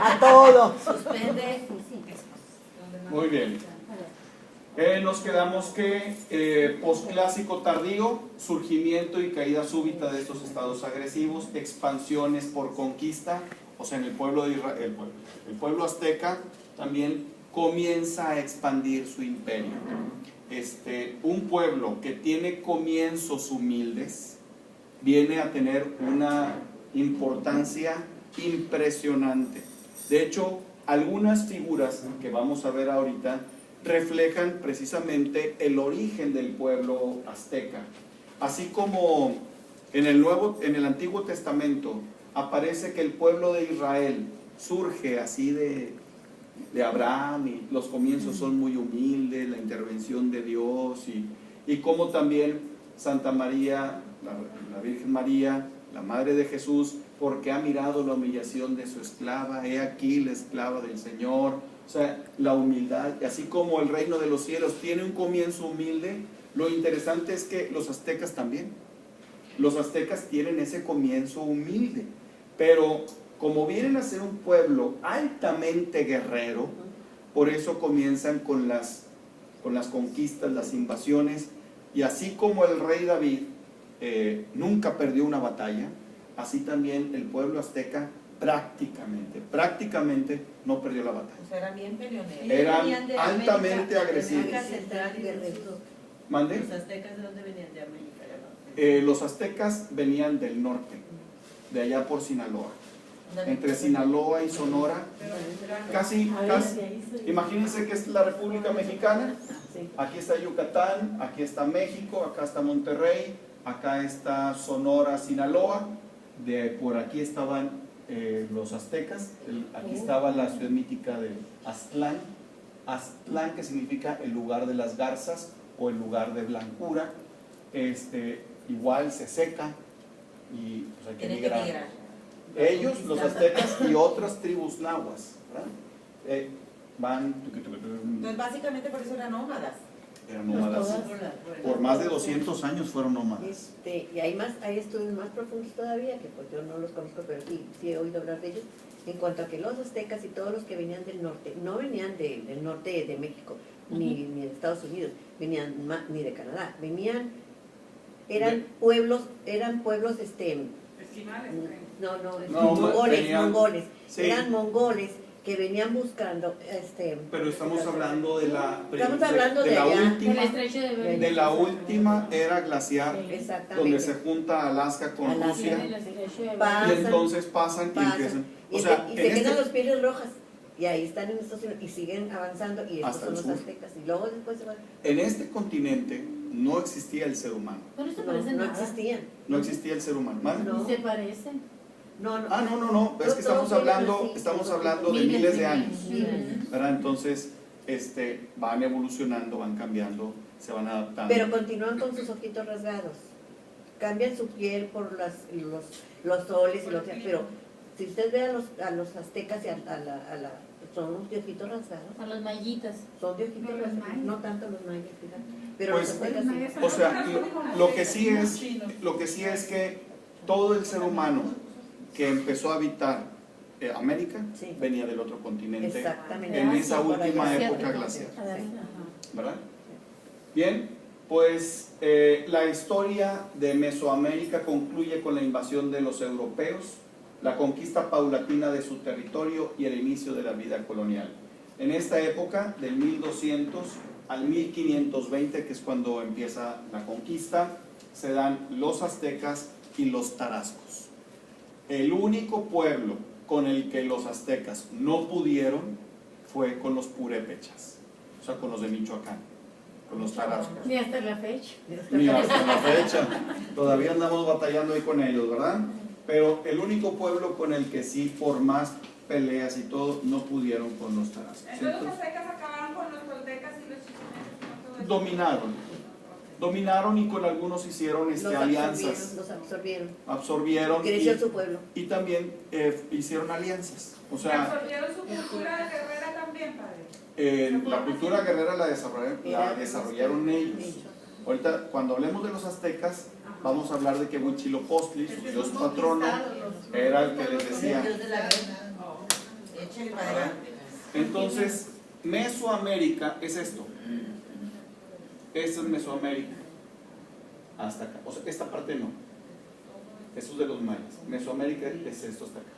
a todo. Suspende. Muy bien. Nos quedamos que posclásico tardío, surgimiento y caída súbita de estos estados agresivos, expansiones por conquista, o sea, en el pueblo de Israel, el pueblo azteca también comienza a expandir su imperio. Un pueblo que tiene comienzos humildes viene a tener una importancia impresionante. De hecho, algunas figuras que vamos a ver ahorita reflejan precisamente el origen del pueblo azteca. Así como en el Antiguo Testamento aparece que el pueblo de Israel surge así de Abraham, y los comienzos son muy humildes, la intervención de Dios, y como también Santa María, la Virgen María, la Madre de Jesús, porque ha mirado la humillación de su esclava, he aquí la esclava del Señor. O sea, la humildad, así como el reino de los cielos tiene un comienzo humilde, lo interesante es que los aztecas también. Los aztecas tienen ese comienzo humilde, pero como vienen a ser un pueblo altamente guerrero, por eso comienzan con las conquistas, las invasiones, y así como el rey David nunca perdió una batalla, así también el pueblo azteca prácticamente no perdió la batalla. O sea, eran bien peleoneros. Eran altamente agresivos. ¿Mande? ¿Los aztecas de dónde venían? ¿De América? Los aztecas venían del norte, de allá por Sinaloa. Entre Sinaloa y Sonora, casi, imagínense que es la República Mexicana. Aquí está Yucatán, aquí está México, acá está Monterrey, acá está Sonora, Sinaloa. Por aquí estaban los aztecas, aquí estaba la ciudad mítica de Aztlán, que significa el lugar de las garzas o el lugar de blancura. Igual se seca y pues hay que migrar. Ellos, los aztecas y otras tribus nahuas, ¿verdad? Van. Entonces, básicamente por eso eran nómadas. Eran nómadas. Por más de 200 años fueron nómadas. Y hay estudios más profundos todavía, que pues yo no los conozco, pero sí he oído hablar de ellos, en cuanto a que los aztecas y todos los que venían del norte, no venían del norte de México, ni de Estados Unidos, ni de Canadá, eran pueblos, mongoles, sí. Eran mongoles que venían buscando, pero estamos hablando de la última era glaciar, donde se junta Alaska con Rusia, y entonces pasan y empiezan, y se quedan los pieles rojas, y ahí están en Estados Unidos y siguen avanzando, y estos son los aztecas, y luego después se van. En este continente no existía el ser humano. No existía el ser humano. No se parecen. No. Es que estamos hablando de miles de años, ¿verdad? Entonces, van evolucionando, van cambiando, se van adaptando. Pero continúan con sus ojitos rasgados. Cambian su piel por los soles y pero si usted ve a los aztecas y son de ojitos rasgados. A los mayitas. Son de ojitos rasgados. No tanto los mayas, fíjate. Pero pues, los aztecas sí. O sea, lo que sí es que todo el ser humano que empezó a habitar América, sí, venía del otro continente. Exactamente. En esa última época glacial, ¿verdad? Bien, pues la historia de Mesoamérica concluye con la invasión de los europeos, la conquista paulatina de su territorio y el inicio de la vida colonial. En esta época, del 1200 al 1520, que es cuando empieza la conquista, se dan los aztecas y los tarascos. El único pueblo con el que los aztecas no pudieron fue con los purépechas, o sea, con los de Michoacán, con los tarascos. Ni hasta la fecha. Ni hasta la fecha. Todavía andamos batallando ahí con ellos, ¿verdad? Pero el único pueblo con el que sí, por más peleas y todo, no pudieron con los tarascos. Entonces los aztecas acabaron con los toltecas y los chichimecas. Dominaron y con algunos hicieron alianzas. Los absorbieron. Creció su pueblo. Y también hicieron alianzas. O sea, ¿absorbieron su cultura guerrera también, padre? La cultura guerrera la desarrollaron ellos. Ahorita, cuando hablemos de los aztecas, vamos a hablar de que Huitzilopochtli, su dios patrono, era el que les decía. Échale para adelante. Entonces, Mesoamérica es esto. Esta es Mesoamérica. Hasta acá. O sea, esta parte no. Eso es de los mayas. Mesoamérica es esto hasta acá.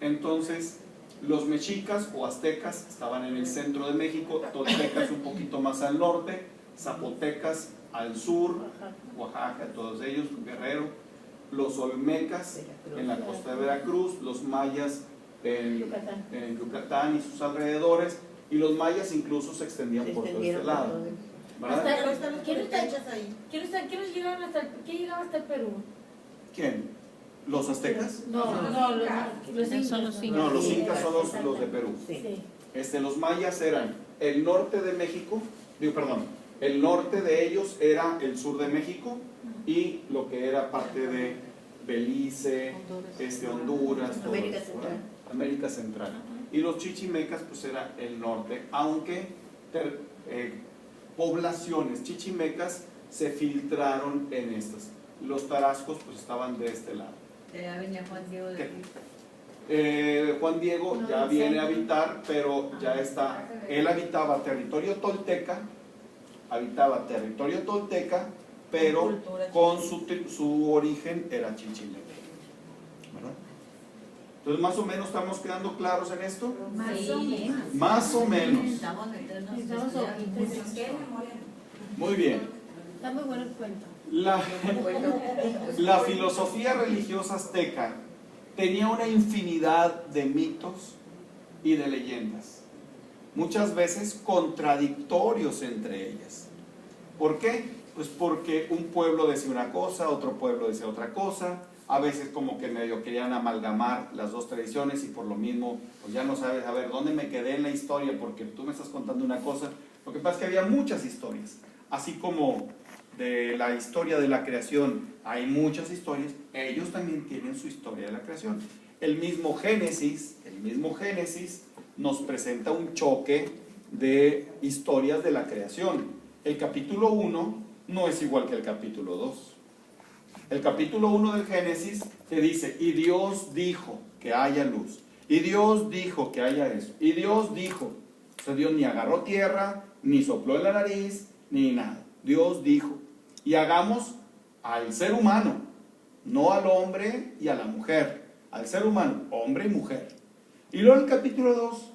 Entonces, los mexicas o aztecas estaban en el centro de México, toltecas un poquito más al norte, zapotecas al sur, Oaxaca, todos ellos, Guerrero, los olmecas en la costa de Veracruz, los mayas en Yucatán y sus alrededores, y los mayas incluso se extendían por todo este lado. ¿Verdad? Pero están los puertechas ahí. ¿Quiénes llegaron ¿qué llegaba hasta el Perú? ¿Quién? ¿Los aztecas? No, los incas. Son los incas. No, los incas son los de Perú. Sí. Los mayas eran el norte de México, el norte de ellos era el sur de México y lo que era parte de Belice, Honduras, todo América eso, Central. América Central. Y los chichimecas pues era el norte, aunque poblaciones chichimecas se filtraron en estas. Los tarascos pues estaban de este lado. Ya venía Juan Diego de aquí. Juan Diego No, ya no viene sé. a habitar, pero ya está. Él habitaba territorio tolteca, pero con su origen era chichimeca. ¿Verdad? Entonces, más o menos estamos quedando claros en esto. Más o menos. Más o menos. Estamos metiendo Estamos Muy bien. Está muy bueno el cuento. La filosofía religiosa azteca tenía una infinidad de mitos y de leyendas, muchas veces contradictorios entre ellas. ¿Por qué? Pues porque un pueblo decía una cosa, otro pueblo decía otra cosa, a veces como que medio querían amalgamar las dos tradiciones y por lo mismo pues ya no sabes, a ver, ¿dónde me quedé en la historia? Porque tú me estás contando una cosa. Lo que pasa es que había muchas historias, así como de la historia de la creación hay muchas historias, ellos también tienen su historia de la creación. El mismo Génesis nos presenta un choque de historias de la creación. El capítulo 1 no es igual que el capítulo 2. El capítulo 1 del Génesis te dice, y Dios dijo que haya luz, y Dios dijo que haya eso, y Dios dijo. O sea, Dios ni agarró tierra, ni sopló en la nariz, ni nada. Dios dijo, y hagamos al ser humano, no al hombre y a la mujer, al ser humano, hombre y mujer. Y luego el capítulo 2,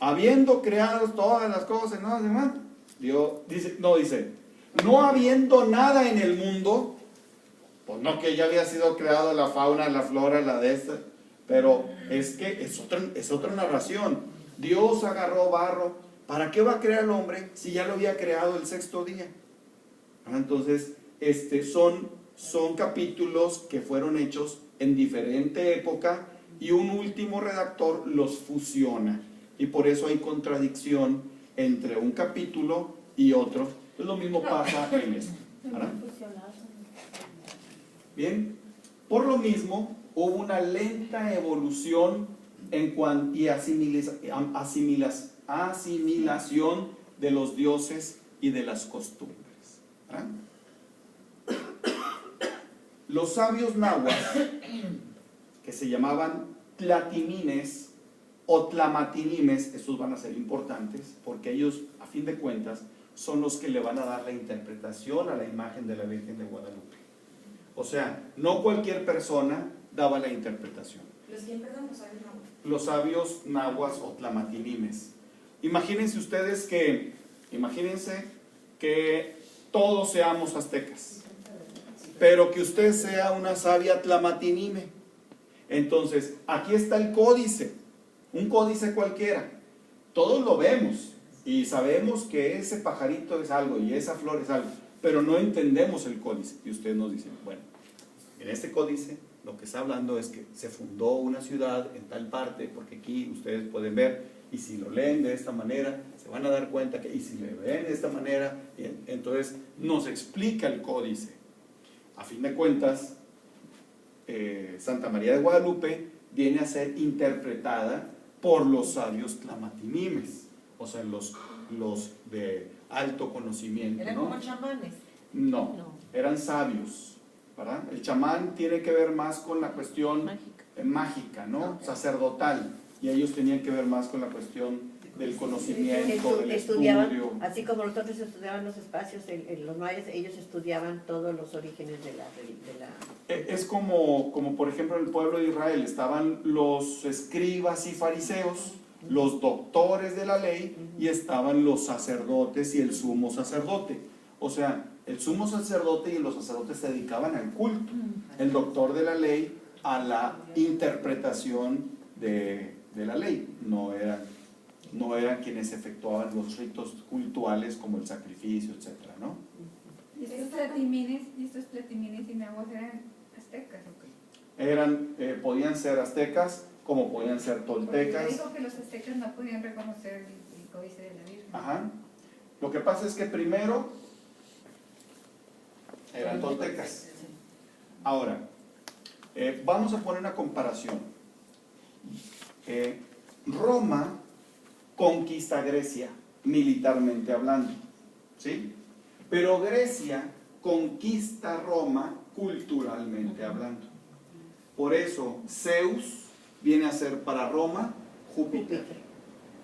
habiendo creado todas las cosas, Dios dice, no habiendo nada en el mundo, pues no que ya había sido creado la fauna, la flora, la de esta, pero es que es otra narración. Dios agarró barro, ¿para qué va a crear al hombre si ya lo había creado el sexto día? Entonces, son capítulos que fueron hechos en diferente época y un último redactor los fusiona. Y por eso hay contradicción entre un capítulo y otro. Pues lo mismo pasa en esto. ¿Verdad? Bien, por lo mismo hubo una lenta evolución y asimilación de los dioses y de las costumbres. ¿Verdad? Los sabios nahuas, que se llamaban tlatimines o tlamatinimes, estos van a ser importantes porque ellos, a fin de cuentas, son los que le van a dar la interpretación a la imagen de la Virgen de Guadalupe. O sea, no cualquier persona daba la interpretación. ¿Los quién, perdón, los sabios nahuas? Los sabios nahuas o tlamatinimes. Imagínense que todos seamos aztecas, pero que usted sea una sabia tlamatinime. Entonces, aquí está el códice, un códice cualquiera. Todos lo vemos y sabemos que ese pajarito es algo y esa flor es algo, pero no entendemos el códice. Y usted nos dice, bueno, en este códice lo que está hablando es que se fundó una ciudad en tal parte, porque aquí ustedes pueden ver, y si lo leen de esta manera, se van a dar cuenta que, y si le ven de esta manera, entonces nos explica el códice. A fin de cuentas, Santa María de Guadalupe viene a ser interpretada por los sabios tlamatinimes, o sea, los de alto conocimiento. ¿Eran como chamanes? No, eran sabios, ¿verdad? El chamán tiene que ver más con la cuestión mágica, ¿no? Sacerdotal. y ellos tenían que ver más con la cuestión del conocimiento, del Estudiaban, estudio. así como nosotros estudiaban los espacios, los mayas, ellos estudiaban todos los orígenes de la Es como por ejemplo en el pueblo de Israel estaban los escribas y fariseos, los doctores de la ley, y estaban los sacerdotes y el sumo sacerdote. O sea, el sumo sacerdote y los sacerdotes se dedicaban al culto, el doctor de la ley a la interpretación de la ley. No eran quienes efectuaban los ritos cultuales como el sacrificio, etcétera, ¿no? ¿Y estos platimines y nahuas eran aztecas o qué? Podían ser aztecas como podían ser Porque toltecas. dijo que los aztecas no podían reconocer el códice de la Virgen. Ajá. Lo que pasa es que primero eran toltecas. Ahora, vamos a poner una comparación. Roma conquista Grecia, militarmente hablando, ¿sí? Pero Grecia conquista Roma culturalmente hablando. Por eso Zeus viene a ser para Roma Júpiter.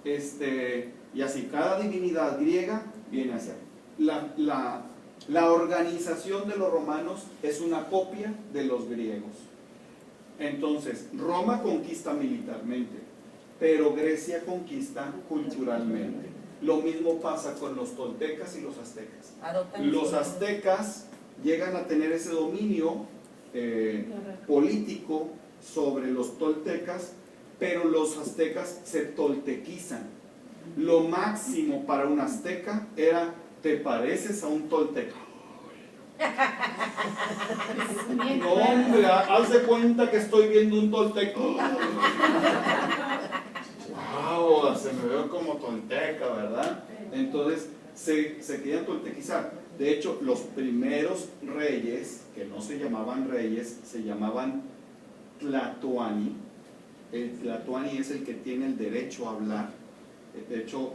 Y así, cada divinidad griega viene a ser. La organización de los romanos es una copia de los griegos. Entonces, Roma conquista militarmente, pero Grecia conquista culturalmente. Lo mismo pasa con los toltecas y los aztecas. Los aztecas llegan a tener ese dominio político sobre los toltecas, pero los aztecas se toltequizan. Lo máximo para un azteca era: te pareces a un tolteca. No, hombre, haz de cuenta que estoy viendo un tolteca. Wow, se me ve como tolteca, ¿verdad? Entonces se querían toltequizar. De hecho, los primeros reyes, que no se llamaban reyes, se llamaban Tlatoani. El Tlatoani es el que tiene el derecho a hablar. De hecho,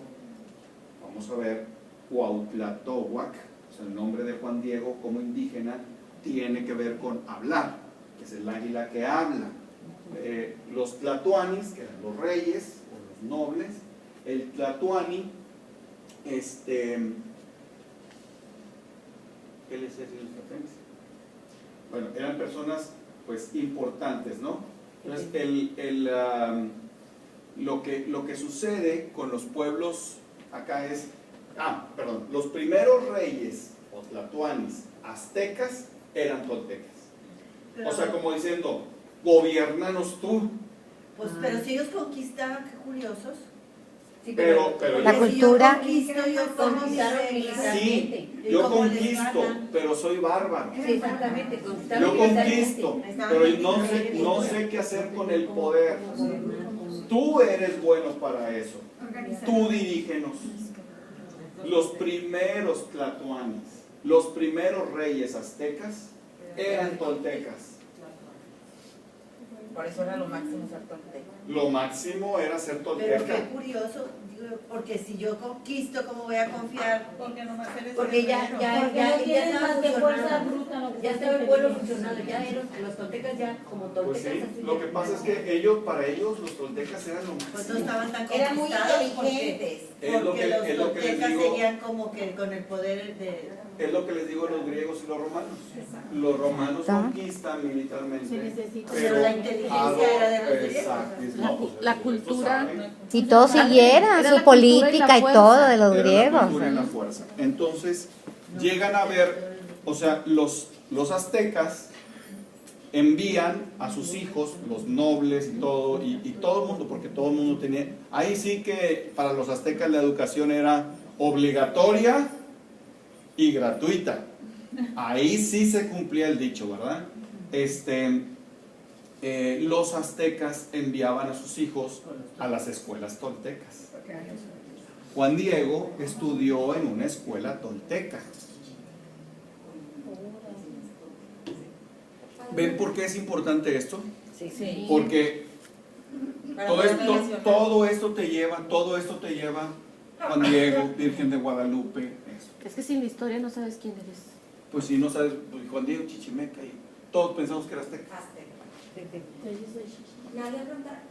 vamos a ver, Cuauhtlatóhuac, o sea, el nombre de Juan Diego como indígena, tiene que ver con hablar, que es el águila que habla. Los tlatoanis, que eran los reyes o los nobles, el tlatoani, ¿qué les decía los tlatoanis? Bueno, eran personas pues importantes, ¿no? Entonces, lo que sucede con los pueblos acá es, los primeros reyes o tlatoanis aztecas eran toltecas. O sea, como diciendo, gobiernanos tú. Pues, pero si ellos conquistaban, qué curiosos. Sí, Pero La cultura. Si yo conquisto, yo conquistaron conquisto. militarmente. sí, ¿Y yo cómo les conquisto, ganan? pero soy bárbaro. Sí, exactamente. Conquistaron Yo militarmente. conquisto, pero no sé qué hacer con el poder. Tú eres bueno para eso. Tú dirígenos. Los primeros tlatoanis, los primeros reyes aztecas eran toltecas. Por eso era lo máximo ser tolteca. Lo máximo era ser Pero tolteca. qué curioso, digo, porque si yo conquisto, ¿cómo voy a confiar? Porque ya tienen estaba más que fuerza funcionando. bruta, lo que Ya estaba el pueblo funcionando, ya eran los toltecas ya como Pues toltecas. sí, así lo ya. que pasa es que para ellos los toltecas eran lo Pues no máximo. estaban tan Eran muy conquistados inteligentes. Es lo porque que- los es lo que les toltecas digo. seguían como que con el poder de... Es lo que les digo a los griegos y los romanos. Los romanos Ajá. conquistan militarmente. Se necesita. Pero la inteligencia era de los griegos. Exacto. La- pues, la eso cultura- saben. Si todos siguieran Era su la cultura y la política y fuerza. todo de los Era la griegos. cultura y la fuerza. Entonces, llegan a ver, o sea, los aztecas envían a sus hijos, los nobles y todo el mundo, porque todo el mundo tenía. Ahí sí que para los aztecas la educación era obligatoria y gratuita. Ahí sí se cumplía el dicho, ¿verdad? Los aztecas enviaban a sus hijos a las escuelas toltecas. Juan Diego estudió en una escuela tolteca. ¿Ven por qué es importante esto? Sí. Porque todo esto te lleva, Juan Diego, Virgen de Guadalupe. Eso. Es que sin la historia no sabes quién eres. Pues si no sabes, pues, Juan Diego, Chichimeca, y todos pensamos que era azteca. Entonces, yo soy Le voy a preguntar,